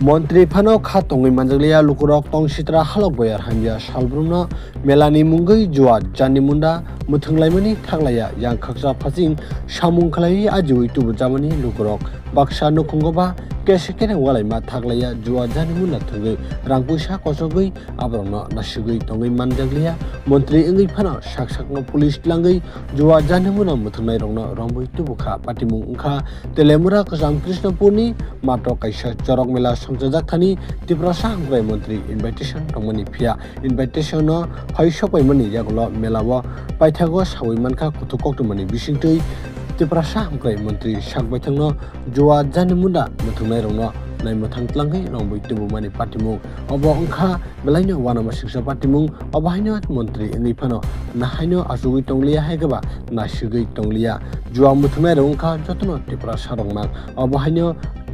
মন্ত্রী ফানো খাতঙ্গি মানজাগলিয়া লুকুরক টং সিত্রা হালক বয়ার হামবিয়া সালব্রুমনো মেলানি মুঙ্গই জুয়া জানি Munda মুথुंगलाइमानि थांलाया yang khaksa phasing samung khlai ajui tubu jamani lukurok baksa nukhungoba kesekene walaima thaglaya jua jani munda thugui rangpuisa kosogui abrongno nasugui tongui manjaglia montri engui phano saksakno police langui jua jani munda muthungnai rongno rombui tubukha patimung ungkha telemura kasam krishnapurni mato kaisa chorok mela samjajak thani tiprasa angrai montri invitation tongmani phia invitation no haisokoi mani yagulo melabo paithago sawi manka kutukoktumani bisingtui tiprasa angrai montri sakbaithangno jua jani munda muthungnai rongno nai muthang tlangai rombui tubumani patimung obo ungkha belaino wanama siksa patimung obahaino montri engui phano nahaino asugui tonglia haigaba nasugui tonglia jua muthungnai rongkha jotno tiprasa rongnak obahaino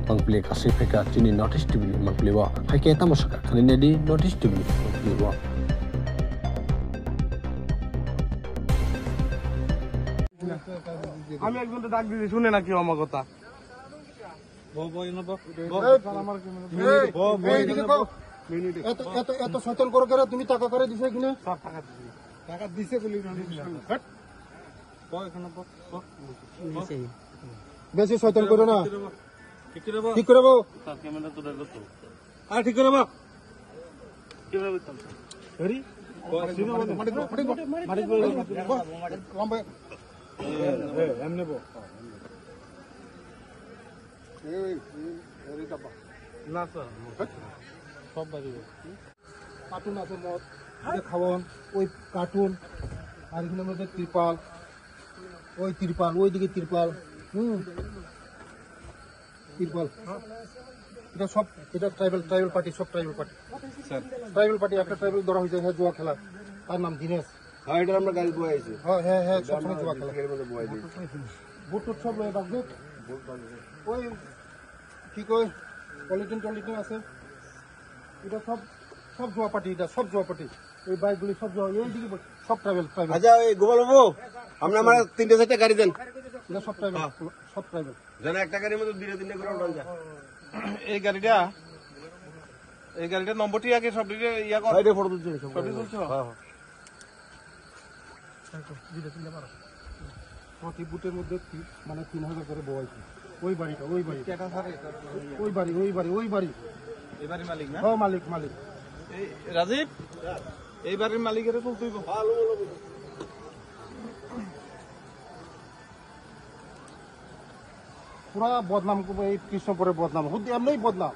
mangpli kasai pheka chini notice tibni mangplibo haike tamasaka khanine di notice tibni mangplibo আমি একজন তো ডাক দিছি শুনে নাকি আমার কথা এত সচল করো কেন তুমি টাকা করে দিছো কিনা সব টাকা দিছে বলি বেশি সচল করো না ঠিক করে ঠিক করে কার্টুন আছে মদ খাওয়ান ওই কার্টুন আর এখানে মধ্যে ত্রিপাল ওইদিকে ত্রিপাল ত্রিপাল এটা সব এটা ট্রাইবাল পার্টি সব ট্রাইবাল পার্টি একটা ট্রাইবাল ধরা হয়েছে জুয়া খেলা তার নাম দিনেশ এটা আমরা গাড়ি বয়ে আইছি হ্যাঁ সবসময় জুয়া খেলা বুট টুট সব রাখবে ওই কি কই পলিটিন আছে এটা সব জুয়া পার্টি ওই বাইকগুলি সব জুয়া এইদিকে সব ট্রাইবেল আচ্ছা এই গোপাল বাবু আপনি আমার 3-4টা গাড়ি দেন এটা সব ট্রাইবেল যেন একটা গাড়ির মধ্যে 2-3 করে উঠান যায় এই গাড়িটা নম্বরটি আগে সব দিকে ইয়া কর এটা ফটো তুলছে সব তুলছে প্রতি বুটের মধ্যে মানে 3000 করে বয়াইছে ওই বাড়ি এই বাড়ির মালিক না মালিক এই রাজীব এই বাড়ির মালিকের তো তুই পুরা বদনাম করবো এই কৃষ্ণপুরের বদনাম হুদ্দি এমনি বদনাম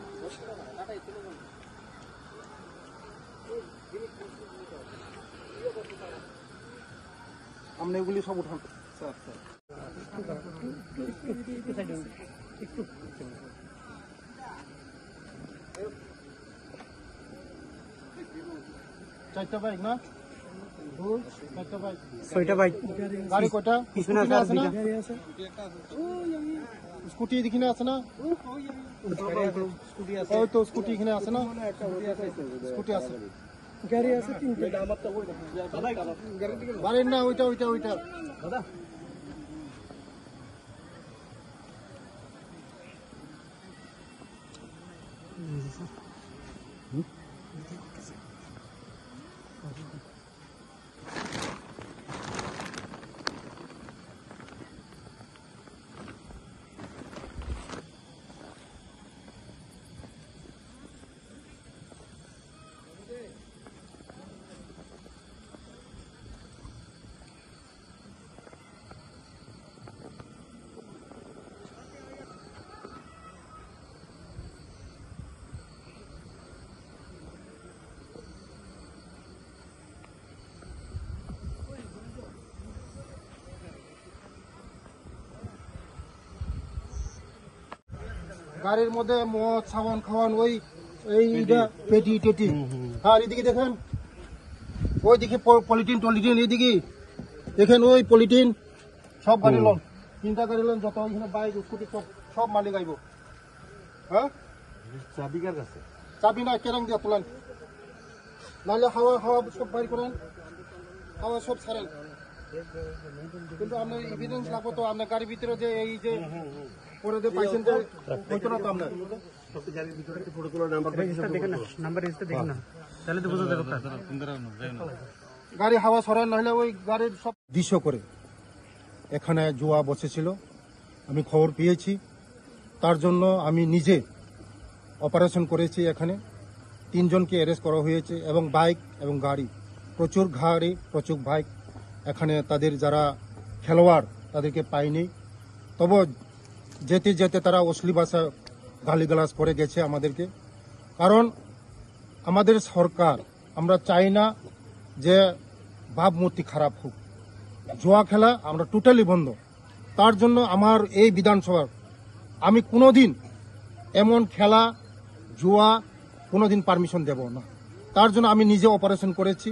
আমরা এগুলি সব উঠান চারটা বাইক না ছয়টা বাইক গাড়ি কয়টা আছে না স্কুটি এখানে আছে না ওই তো স্কুটি এখানে আছে না স্কুটি আছে গাড়ি আছে বাড়ির না ওইটা দাদা গাড়ির মধ্যে মদ সাবান খাওয়ান ওই এইটা পেটি টেটি আর এদিকে দেখেন ওই দিকে পলিটিন এইদিকে দেখেন ওই পলিটিন সব গাড়ি লোন 3টা গাড়ি লোন যত ওইখানে বাইক স্কুটি সব মালিক আইব হ্যাঁ চাবি কার কাছে চাবি না কেরাং দিয়ে তোলেন নাহলে হাওয়া সব বাইর করেন হাওয়া সব ছাড়েন কিন্তু আপনার এভিডেন্স লাগবো তো আপনার গাড়ির ভিতরে যে এই যে পরে যে পাইছেন যে হইতো না তো আপনার গাড়ি হাওয়া সরান নাহলে ওই গাড়ির সব দৃশ্য করে এখানে জুয়া বসেছিল। আমি খবর পেয়েছি, তার জন্য আমি নিজে অপারেশন করেছি। এখানে 3 জনকে অ্যারেস্ট করা হয়েছে এবং বাইক এবং গাড়ি, প্রচুর গাড়ি, প্রচুর বাইক। এখানে তাদের যারা খেলোয়াড় তাদেরকে পাইনি, তবে যেতে যেতে তারা অশ্লীল ভাষা গালিগালাজ করে গেছে আমাদেরকে। কারণ আমাদের সরকার, আমরা চাই না যে ভাবমূর্তি খারাপ হোক। জুয়া খেলা আমরা টোটালি বন্ধ। তার জন্য আমার এই বিধানসভার আমি কোনোদিন এমন খেলা জুয়া কোনোদিন পারমিশন দেব না। তার জন্য আমি নিজে অপারেশন করেছি।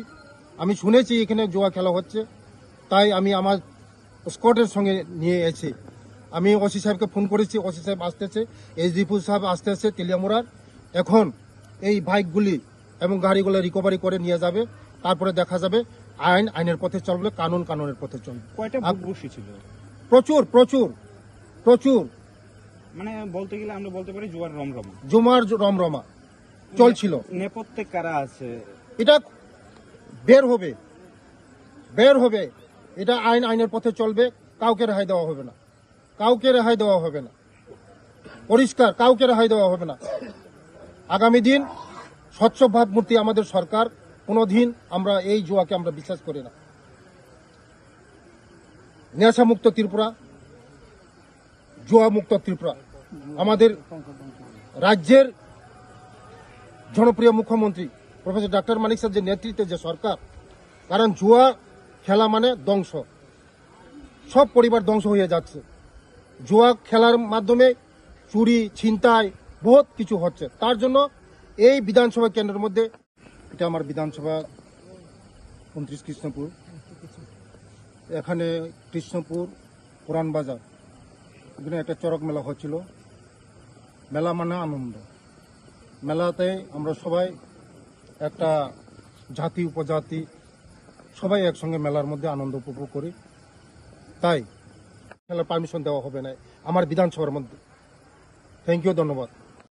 আমি শুনেছি এখানে জুয়া খেলা হচ্ছে, তাই আমি আমার স্কোয়াডের সঙ্গে নিয়ে এসেছি। আমি ওসি সাহেবকে ফোন করেছি, ওসি সাহেব আসতেছে, এসডিপি সাহেব আসতেছে তেলিয়ামুড়ার। এখন এই বাইকগুলি এবং গাড়িগুলো রিকভারি করে নিয়ে যাবে, তারপরে দেখা যাবে আইনের পথে চলবে, কানুনের পথে চলবে। কয়টা বুক বসেছিল? প্রচুর প্রচুর প্রচুর, মানে বলতে গেলে আমরা বলতে পারি জুয়ার রমরমা। জুমার রমরমা চলছিল। নেপথ্যে কারা আছে? এটা বের হবে, এটা আইনের পথে চলবে। কাউকে রেহাই দেওয়া হবে না, কাউকে রেহাই দেওয়া হবে না, পরিষ্কার, কাউকে রেহাই দেওয়া হবে না। আগামী দিন স্বচ্ছ ভাবমূর্তি আমাদের সরকার, কোনোদিন আমরা এই জুয়াকে আমরা বিশ্বাস করি না। নেশা মুক্ত ত্রিপুরা, জুয়া মুক্ত ত্রিপুরা আমাদের রাজ্যের জনপ্রিয় মুখ্যমন্ত্রী প্রফেসর ডক্টর মানিক সাহেব যে নেতৃত্বে যে সরকার। কারণ জুয়া খেলা মানে ধ্বংস, সব পরিবার ধ্বংস হয়ে যাচ্ছে। জুয়া খেলার মাধ্যমে চুরি, ছিনতাই বহুত কিছু হচ্ছে। তার জন্য এই বিধানসভা কেন্দ্রের মধ্যে, এটা আমার বিধানসভা 29 কৃষ্ণপুর, এখানে কৃষ্ণপুর পুরান বাজার, এখানে একটা চড়ক মেলা হচ্ছিল। মেলা মানে আনন্দ। মেলাতে আমরা সবাই একটা জাতি উপজাতি সবাই একসঙ্গে মেলার মধ্যে আনন্দ উপভোগ করি। তাই খেলার পারমিশন দেওয়া হবে না আমার বিধানসভার মধ্যে। থ্যাংক ইউ, ধন্যবাদ।